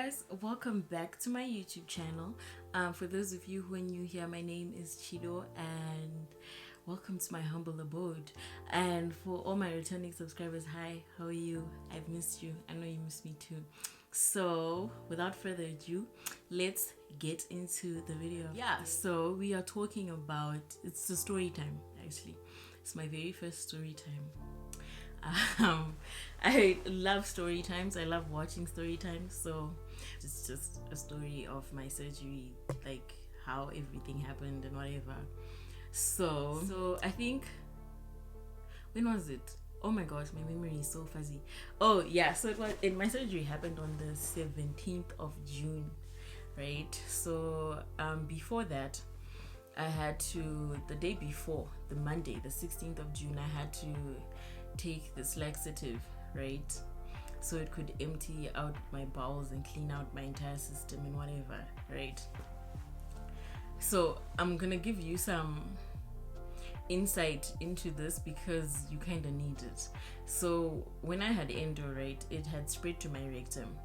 guys, welcome back to my YouTube channel. For those of you who are new here, my name is Chido and welcome to my humble abode. And for all my returning subscribers, hi, how are you? I've missed you. I know you missed me too. So without further ado, let's get into the video. Yeah, so we are talking about, it's a story time actually. It's my very first story time. I love story times. I love watching story times. So it's just a story of my surgery, like how everything happened and whatever. So I think, when was it? Oh my gosh, my memory is so fuzzy. Oh yeah, so my surgery happened on the 17th of June, right? So before that, I had to, the day before, the Monday, the 16th of June, I had to take this laxative, right? So it could empty out my bowels and clean out my entire system and whatever, right? So I'm gonna give you some insight into this because you kind of need it. So when I had endo, right, it had spread to my rectum,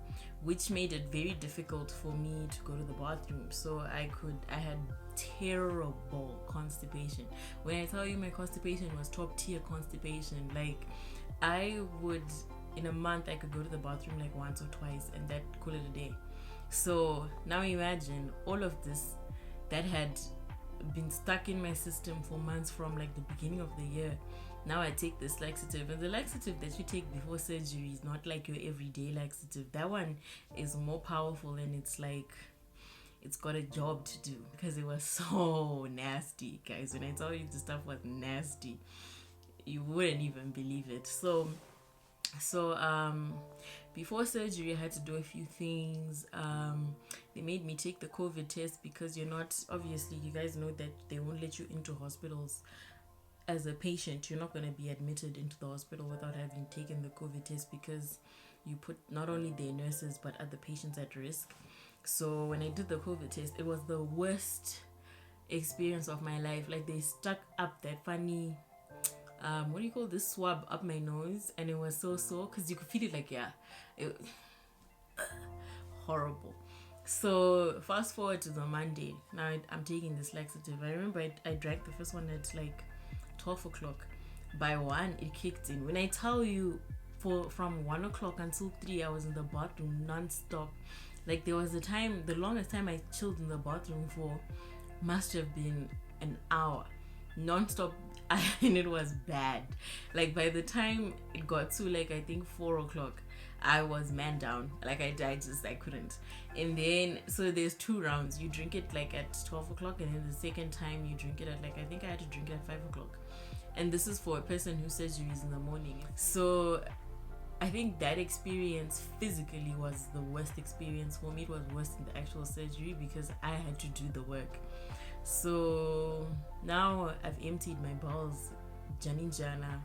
which made it very difficult for me to go to the bathroom. So I had terrible constipation. When I tell you my constipation was top tier constipation, like I would, in a month I could go to the bathroom like once or twice and that call it a day. So now imagine all of this that had been stuck in my system for months from like the beginning of the year. Now I take this laxative, and the laxative that you take before surgery is not like your everyday laxative. That one is more powerful and it's like it's got a job to do because it was so nasty, guys. When I tell you the stuff was nasty, you wouldn't even believe it. So before surgery I had to do a few things. They made me take the COVID test because you're not, obviously you guys know that they won't let you into hospitals as a patient. You're not going to be admitted into the hospital without having taken the COVID test because you put not only their nurses but other patients at risk. So when I did the COVID test, it was the worst experience of my life. Like they stuck up that funny what do you call this, swab up my nose, and it was so sore because you could feel it, like, yeah, it horrible. So fast forward to the Monday. Now I'm taking this laxative. I remember I drank the first one at like 12 o'clock. By 1 it kicked in. When I tell you, from 1 o'clock until 3 I was in the bathroom non-stop. Like there was a time, the longest time I chilled in the bathroom for must have been an hour non-stop. And it was bad. Like by the time it got to like I think 4 o'clock, I was man down. Like I couldn't. And then so there's 2 rounds. You drink it like at 12 o'clock, and then the second time you drink it at like, I think I had to drink it at 5 o'clock. And this is for a person whose surgery is in the morning. So I think that experience physically was the worst experience for me. It was worse than the actual surgery because I had to do the work. So now I've emptied my bowels, Jana.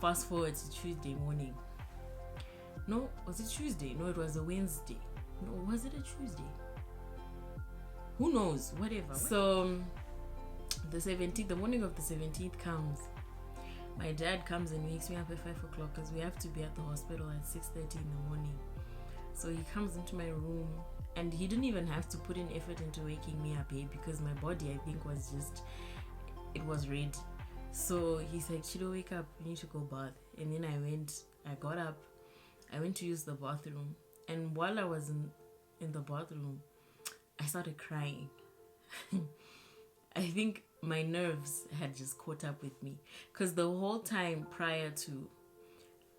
Fast forward to Tuesday morning. No, was it Tuesday? No, it was a Wednesday. No, was it a Tuesday? Who knows? Whatever. So the 17th, the morning of the 17th comes. My dad comes and wakes me up at 5 o'clock because we have to be at the hospital at 6:30 in the morning. So he comes into my room, and he didn't even have to put in effort into waking me up, because my body, I think, was just, it was ready. So he's like, Chido, wake up, you need to go bath. And then I got up, I went to use the bathroom. And while I was in the bathroom, I started crying. I think my nerves had just caught up with me. Because the whole time prior to,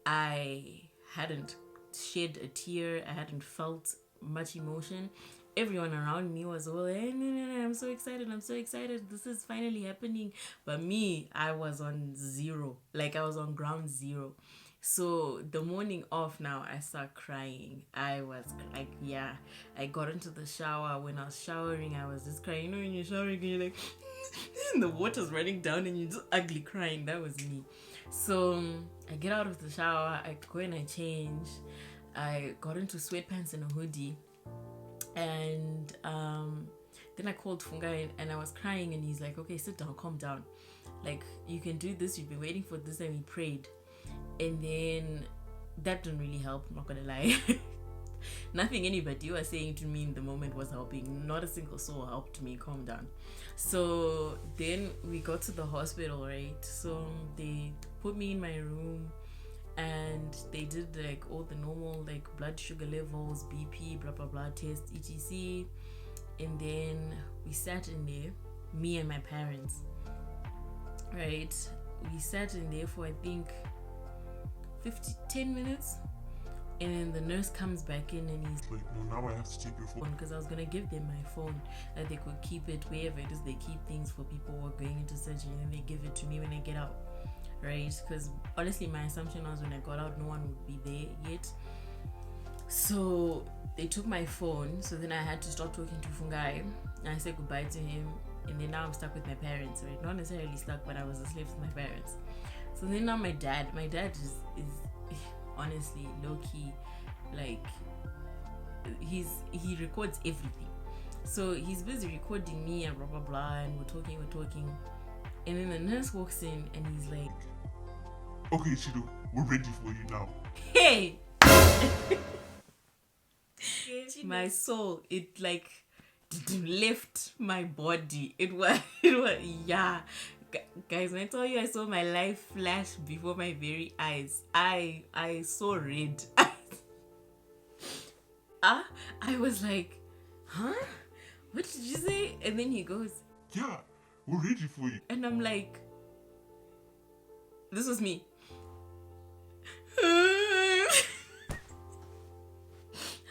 I hadn't shed a tear, I hadn't felt much emotion. Everyone around me was all, hey, no, I'm so excited, this is finally happening. But me, I was on zero. Like I was on ground zero. So the morning off, now I start crying. I was like, yeah, I got into the shower. When I was showering, I was just crying. You know when you're showering and you're like and the water's running down and you're just ugly crying. That was me. So I get out of the shower, I go and I change. I got into sweatpants and a hoodie, and then I called Funga and I was crying, and he's like, okay, sit down, calm down, like you can do this, you've been waiting for this. And we prayed, and then that didn't really help, I'm not gonna lie. Nothing anybody was saying to me in the moment was helping. Not a single soul helped me calm down. So then we got to the hospital, right? So they put me in my room and they did like all the normal like blood sugar levels, BP, blah blah blah test, etc. And then we sat in there, me and my parents, right? We sat in there for I think 10 minutes, and then the nurse comes back in and he's like, no, now I have to take your phone, because I was gonna give them my phone that they could keep it wherever it is they keep things for people who are going into surgery, and then they give it to me when I get out, right? Because honestly my assumption was when I got out no one would be there yet. So they took my phone, so then I had to stop talking to Fungai and I said goodbye to him, and then now I'm stuck with my parents, right? Not necessarily stuck, but I was a slave to my parents. So then now my dad is honestly low-key, like he records everything. So he's busy recording me and blah blah blah, and we're talking, and then the nurse walks in and he's like, okay Chido, we're ready for you now. Hey! My soul, it like left my body. It was yeah. Guys, when I tell you I saw my life flash before my very eyes, I saw red. I was like, huh? What did you say? And then he goes, yeah, we're ready for you. and I'm like, this was me.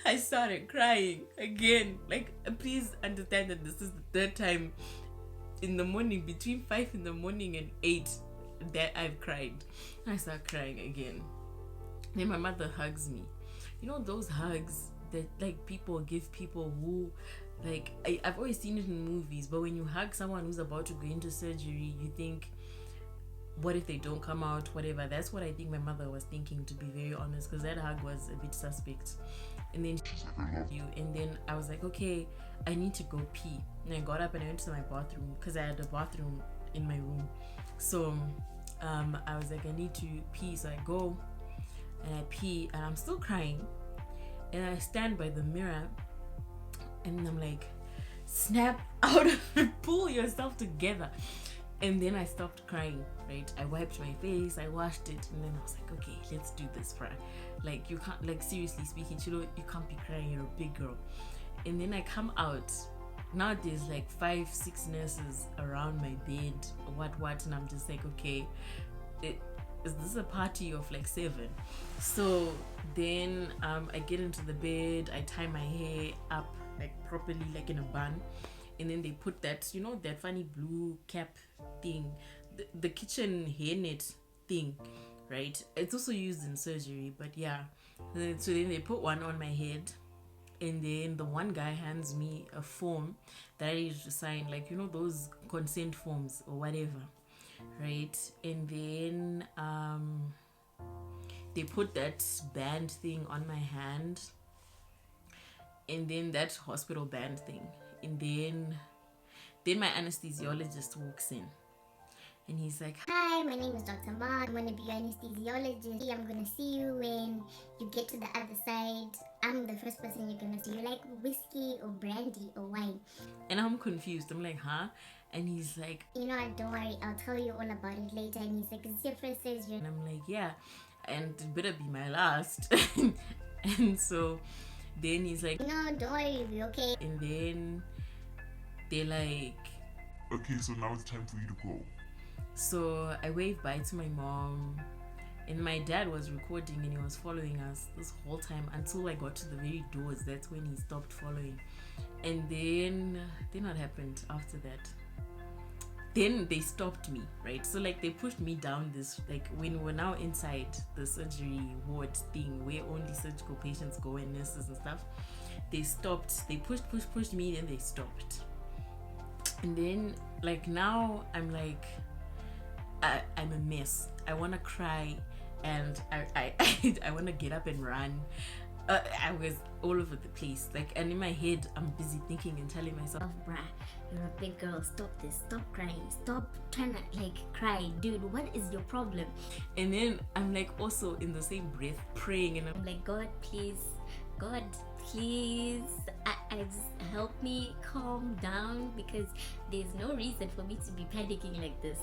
I started crying again. Like, please understand that this is the third time in the morning, between 5 in the morning and 8, that I've cried. I start crying again. Then my mother hugs me. You know those hugs that like people give people who, like, I've always seen it in movies, but when you hug someone who's about to go into surgery, you think, what if they don't come out, whatever. That's what I think my mother was thinking, to be very honest, because that hug was a bit suspect. And then and then I was like, okay, I need to go pee. And I got up and I went to my bathroom, because I had a bathroom in my room. So I was like, I need to pee. So I go and I pee and I'm still crying, and I stand by the mirror and I'm like, snap out of it, pull yourself together. And then I stopped crying, right? I wiped my face, I washed it, and then I was like, okay, let's do this, bruh. Like, you can't, like, seriously speaking, Chilo, you can't be crying, you're a big girl. And then I come out. Now there's like 5-6 nurses around my bed, what, and I'm just like, okay, is this a party of like 7? So then I get into the bed, I tie my hair up like properly, like in a bun, and then they put that, you know, that funny blue cap thing, the kitchen hairnet thing, right? It's also used in surgery, but yeah. So then they put one on my head, and then the one guy hands me a form that I need to sign, like, you know, those consent forms or whatever, right? And then they put that band thing on my hand, and then that hospital band thing, and then my anesthesiologist walks in and he's like, hi, my name is Dr. Mark. I'm going to be your anesthesiologist. I'm going to see you when you get to the other side. I'm the first person you're going to see. You like whiskey or brandy or wine? And I'm confused. I'm like, huh? And he's like, you know what, don't worry, I'll tell you all about it later. And he's like, is this your first surgery? And I'm like, yeah, and it better be my last. And so then he's like, no, don't worry, you'll be okay. And then they're like, okay, so now it's time for you to go. So I waved bye to my mom, and my dad was recording and he was following us this whole time until I got to the very doors. That's when he stopped following. And then what happened after that? Then they stopped me, right? So like they pushed me down this, like when we're now inside the surgery ward thing where only surgical patients go and nurses and stuff, they stopped. They pushed me, then they stopped. And then like now I'm like, I'm a mess. I want to cry, and I want to get up and run. I was all over the place, like, and in my head I'm busy thinking and telling myself, oh, bruh, you're a big girl, stop this, stop crying, stop trying to like cry, dude, what is your problem? And then I'm like also in the same breath praying, and I'm like, God, please God, please, I just help me calm down, because there's no reason for me to be panicking like this.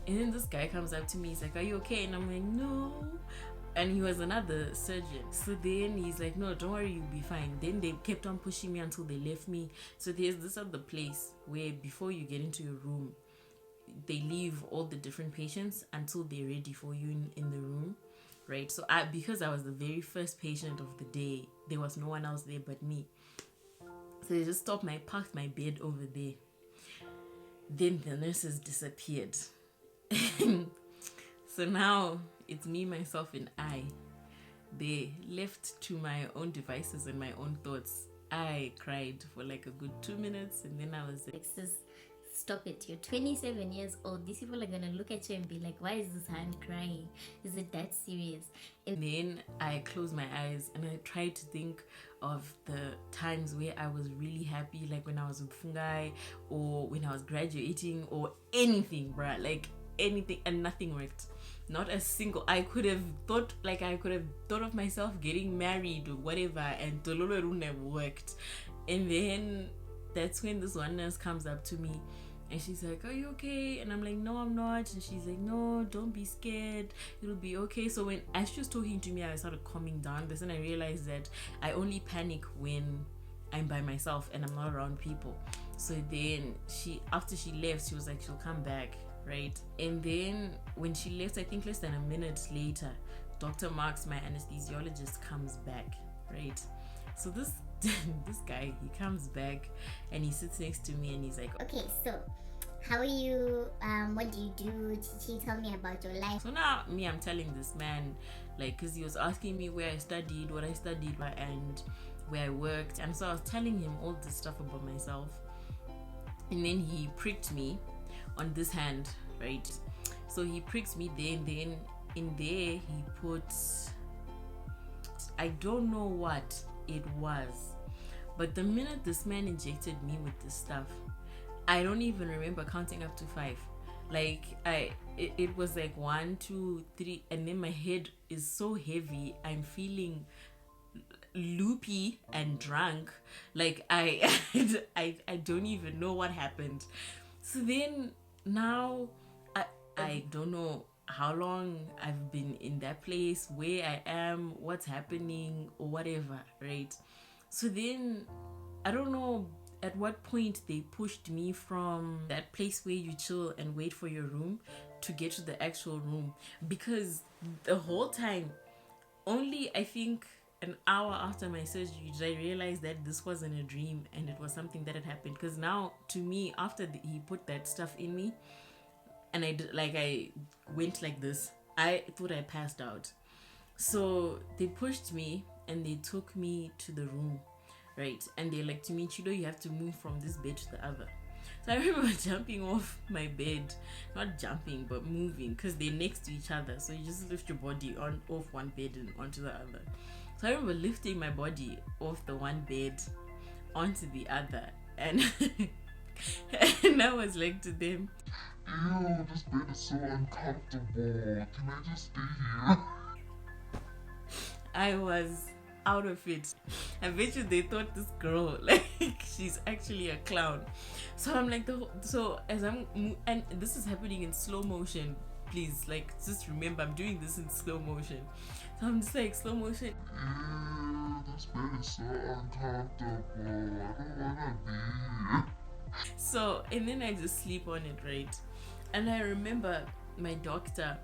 And then this guy comes up to me, he's like, "Are you okay?" And I'm like, "No." And he was another surgeon. So then he's like, "No, don't worry, you'll be fine." Then they kept on pushing me until they left me. So there's this other place where before you get into your room, they leave all the different patients until they're ready for you in the room, right? So because I was the very first patient of the day, there was no one else there but me. So they just parked my bed over there. Then the nurses disappeared. So now it's me, myself, and I. They left to my own devices and my own thoughts. I cried for like a good 2 minutes, and then I was like, Sis, stop it. You're 27 years old. These people are gonna look at you and be like, why is this hand crying? Is it that serious? and then I closed my eyes and I tried to think of the times where I was really happy, like when I was with Fungai or when I was graduating or anything, bruh, like anything, and nothing worked. Not a single. I could have thought of myself getting married or whatever, and Tololo never worked. And then that's when this one nurse comes up to me and she's like, "Are you okay?" And I'm like, "No, I'm not." And she's like, "No, don't be scared, it'll be okay." So when as she was talking to me, I started calming down. That's when I realized that I only panic when I'm by myself and I'm not around people. So then after she left, she was like, she'll come back, right? And then when she left, I think less than a minute later, Dr. Marks, my anesthesiologist, comes back, right? So this this guy, he comes back and he sits next to me and he's like, Okay, so how are you? What do you do? Tell me about your life. so now I'm telling this man, like, because he was asking me where I studied, what I studied, and where I worked. And so I was telling him all this stuff about myself. And then he pricked me on this hand, right? So he pricked me there, and then in there he put, I don't know what it was, but the minute this man injected me with this stuff, I don't even remember counting up to 5. Like it was like 1, 2, 3, and then my head is so heavy. I'm feeling loopy and drunk. Like I don't even know what happened. So then now I don't know how long I've been in that place, where I am, what's happening or whatever, right? So then I don't know at what point they pushed me from that place where you chill and wait for your room to get to the actual room, because the whole time, only I think an hour after my surgery, did I realize that this wasn't a dream and it was something that had happened. Because now, to me, after he put that stuff in me and I went like this, I thought I passed out. So they pushed me and they took me to the room, right? And they're like to me, "Chido, you have to move from this bed to the other." So I remember jumping off my bed, not jumping, but moving, because they're next to each other. So you just lift your body off one bed and onto the other. So I remember lifting my body off the one bed onto the other, and and I was like to them, Ew, this bed is so uncomfortable. Can I just stay here? I was out of it. I bet you they thought this girl, like, she's actually a clown. So I'm like, so as and this is happening in slow motion. Please, like, just remember, I'm doing this in slow motion. So I'm just like, slow motion. Ew, this bed is so uncomfortable. I don't wanna be here. So, and then I just sleep on it, right? And I remember my doctor,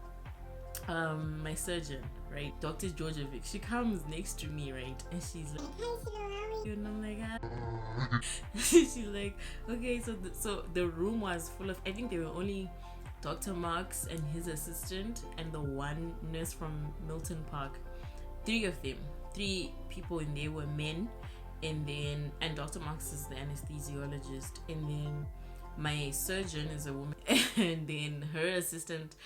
my surgeon, right, Dr. Georgievic, she comes next to me, right, and she's like, Hi, Shido, how are you? and I'm like, ah. She's like, okay, so the room was full of, I think there were only Dr. Marks and his assistant and the one nurse from Milton Park. 3 of them, 3 people in there were men, and Dr. Marks is the anesthesiologist, and then my surgeon is a woman, and then her assistant,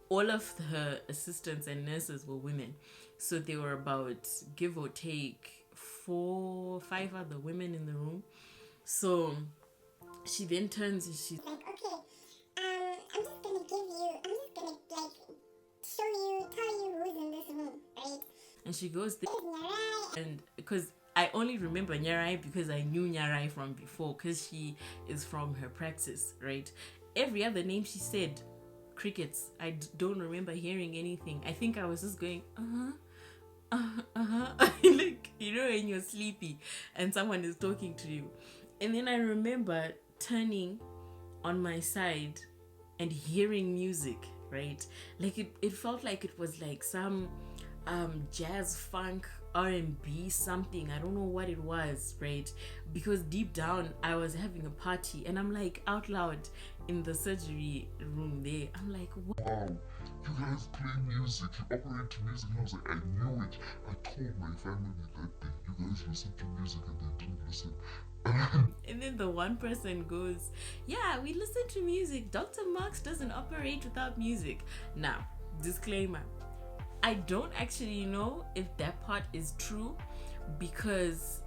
all of her assistants and nurses were women. So there were about, give or take, 4, 5 other women in the room. So she then turns and she's Like, okay, I'm just gonna like show you, tell you who's in this room, right? and she goes there, Right. and because I only remember Nyarai because I knew Nyarai from before, because she is from her practice, right? Every other name she said, crickets. I don't remember hearing anything. I think I was just going, like, you know, when you're sleepy and someone is talking to you. And then I remember turning on my side and hearing music, right? Like it felt like it was like some jazz, funk, R&B, something. I don't know what it was, right? Because deep down I was having a party, and I'm like out loud in the surgery room there. I'm like, what? Wow, you guys play music, you operate to music. And I was like, I knew it. I told my family that day, you guys listen to music, and they didn't listen. And then the one person goes, yeah, we listen to music. Dr. Marks doesn't operate without music. Now, disclaimer, I don't actually know if that part is true, because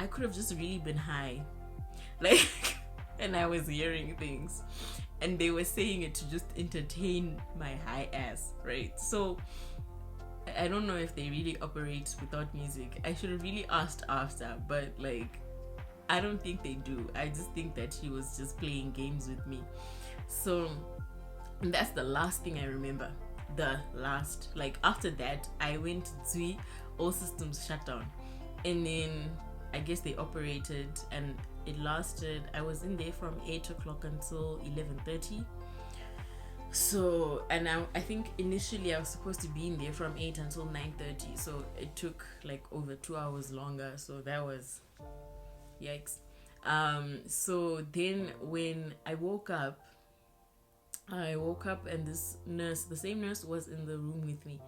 I could have just really been high. Like, and I was hearing things. And they were saying it to just entertain my high ass, right? So, I don't know if they really operate without music. I should have really asked after, but like, I don't think they do. I just think that she was just playing games with me. So that's the last thing I remember. The last. Like, after that, I went to Zui, all systems shut down. And then I guess they operated, and it lasted. I was in there from 8 o'clock until 11:30. So, and I think initially I was supposed to be in there from 8 until 9:30. So it took like over 2 hours longer. So that was yikes. So then when I woke up and this nurse, the same nurse was in the room with me,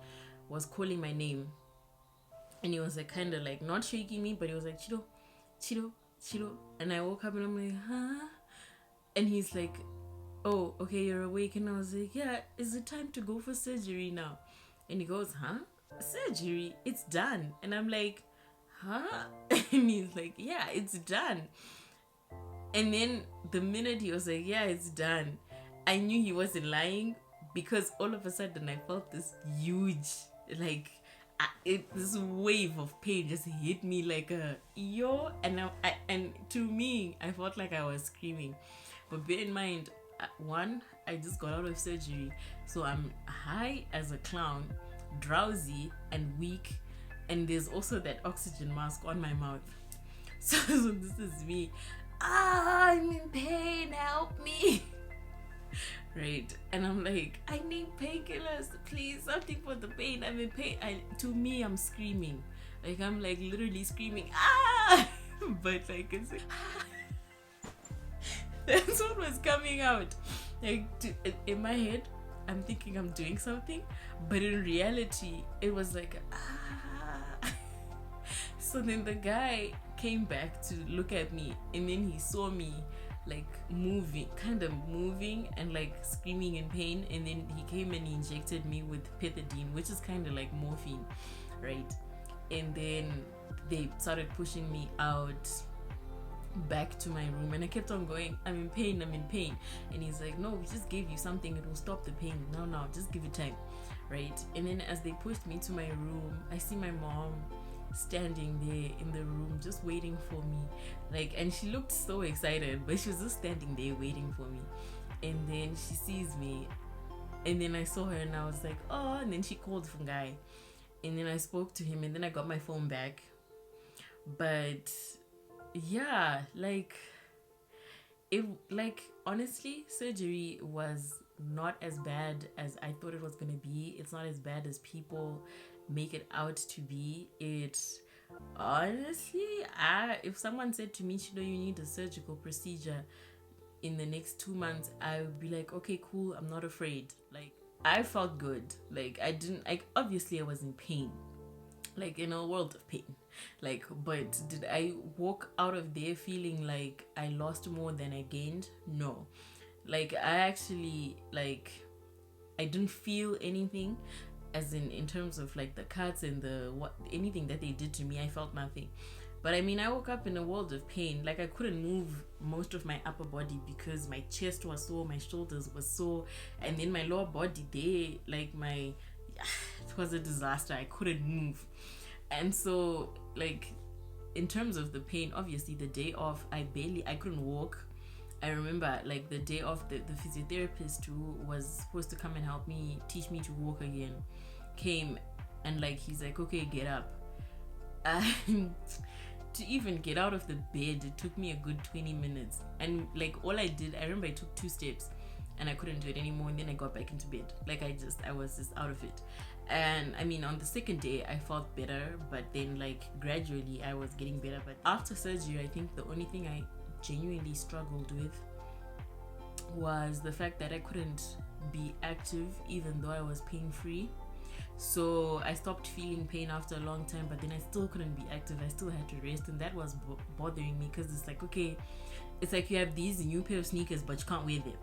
was calling my name. And he was like kind of like not shaking me, but he was like, Chido, Chido, Chido. And I woke up and I'm like, huh? And he's like, oh, okay, you're awake. And I was like, yeah, is it time to go for surgery now? And he goes, huh? Surgery? It's done. And I'm like, huh? And he's like, yeah, it's done. And then the minute he was like, yeah, it's done, I knew he wasn't lying, because all of a sudden I felt this huge, like, this wave of pain just hit me like a yo, and to me, I felt like I was screaming. But bear in mind, one, I just got out of surgery, so I'm high as a clown, drowsy and weak, and there's also that oxygen mask on my mouth. So this is me. I'm in pain, help me. Right? And I'm like, I need painkillers, please, something for the pain. I'm in pain. To me, I'm screaming. Like, I'm like literally screaming, ah! But like, it's like, that's what was coming out. Like, in my head, I'm thinking I'm doing something, but in reality, it was like, ah. So then the guy came back to look at me, and then he saw me like moving and like screaming in pain, and then he came and he injected me with pethidine, which is kind of like morphine, right? And then they started pushing me out back to my room, and I kept on going, I'm in pain. And he's like, no, we just gave you something, it will stop the pain. No, just give it time, right? And then as they pushed me to my room, I see my mom standing there in the room just waiting for me, like, and she looked so excited, but she was just standing there waiting for me. And then she sees me, and then I saw her, and I was like, oh. And then she called Fungai, and then I spoke to him, and then I got my phone back. But yeah, like, it, like, honestly, surgery was not as bad as I thought it was gonna be. It's not as bad as people make it out to be. It honestly, if someone said to me, Shido, you need a surgical procedure in the next 2 months, I would be like, okay, cool, I'm not afraid. Like, I felt good. Like, I didn't, like, obviously I was in pain, like in a world of pain, like, but did I walk out of there feeling like I lost more than I gained? No. Like, I actually, like, I didn't feel anything, as in terms of like the cuts and the anything that they did to me. I felt nothing. But I mean, I woke up in a world of pain. Like, I couldn't move most of my upper body because my chest was sore, my shoulders were sore, and then my lower body there, like it was a disaster. I couldn't move. And so, like, in terms of the pain, obviously the day off, I couldn't walk. I remember like the day off, the physiotherapist who was supposed to come and help me, teach me to walk again, came, and like he's like, okay, get up. To even get out of the bed, it took me a good 20 minutes. And like all I did, I remember I took 2 steps and I couldn't do it anymore, and then I got back into bed. Like I was just out of it. And I mean, on the second day I felt better, but then like gradually I was getting better. But after surgery, I think the only thing I genuinely struggled with was the fact that I couldn't be active even though I was pain free. So I stopped feeling pain after a long time, but then I still couldn't be active. I still had to rest, and that was bothering me, because it's like, okay, it's like you have these new pair of sneakers but you can't wear them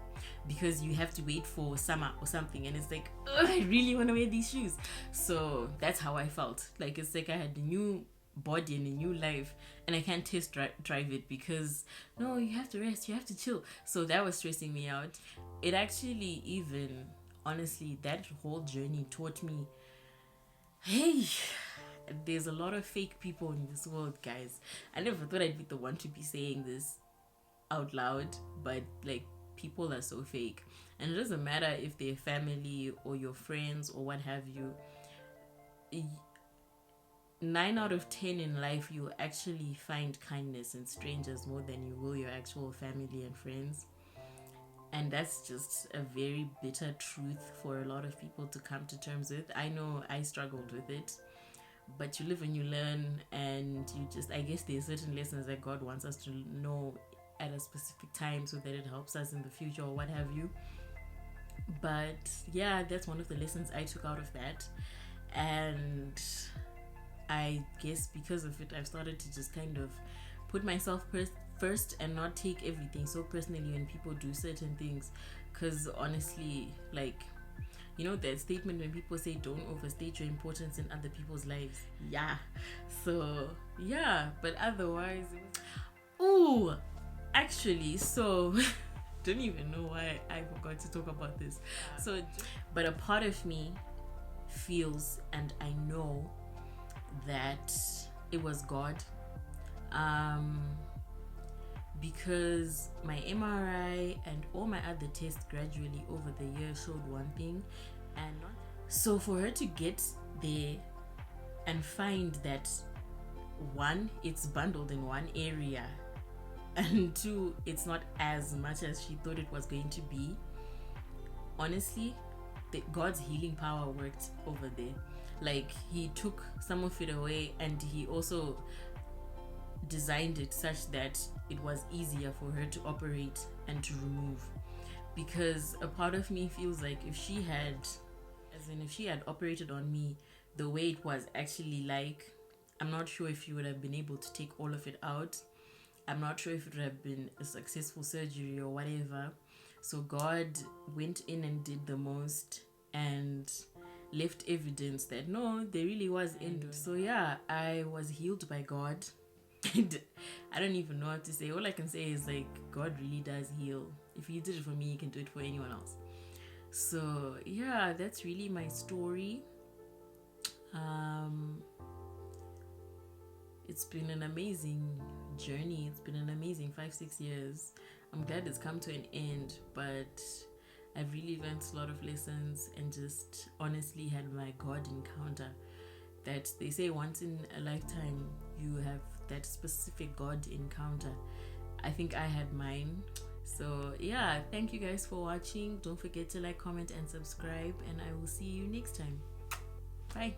because you have to wait for summer or something, and it's like, I really want to wear these shoes. So that's how I felt. Like it's like I had a new body and a new life, and I can't test drive it because no, you have to rest, you have to chill. So that was stressing me out. It actually, even honestly, that whole journey taught me, hey, there's a lot of fake people in this world, guys. I never thought I'd be the one to be saying this out loud, but like, people are so fake. And it doesn't matter if they're family or your friends or what have you. 9 out of 10 in life, you actually find kindness in strangers more than you will your actual family and friends. And that's just a very bitter truth for a lot of people to come to terms with. I know I struggled with it, but you live and you learn, and you just, I guess there's certain lessons that God wants us to know at a specific time so that it helps us in the future or what have you. But yeah, that's one of the lessons I took out of that. And I guess because of it, I've started to just kind of put myself first and not take everything so personally when people do certain things. Because honestly, like, you know that statement when people say don't overstate your importance in other people's lives? Yeah. So yeah, but otherwise, ooh, actually, so don't even know why I forgot to talk about this. So, but a part of me feels, and I know that it was God, because my MRI and all my other tests gradually over the years showed one thing, and so for her to get there and find that, 1, it's bundled in one area, and 2, it's not as much as she thought it was going to be. Honestly, God's healing power worked over there. Like, he took some of it away, and he also designed it such that it was easier for her to operate and to remove. Because a part of me feels like if she had operated on me the way it was actually like, I'm not sure if she would have been able to take all of it out. I'm not sure if it would have been a successful surgery or whatever. So God went in and did the most and left evidence that no, there really was end. So yeah, I was healed by God. I don't even know what to say. All I can say is like, God really does heal. If he did it for me, he can do it for anyone else. So yeah, that's really my story. It's been an amazing journey. It's been an amazing 5-6 years. I'm glad it's come to an end, but I've really learned a lot of lessons and just honestly had my God encounter. That they say once in a lifetime you have that specific God encounter. I think I had mine. So yeah, thank you guys for watching. Don't forget to like, comment, and subscribe, and I will see you next time. Bye.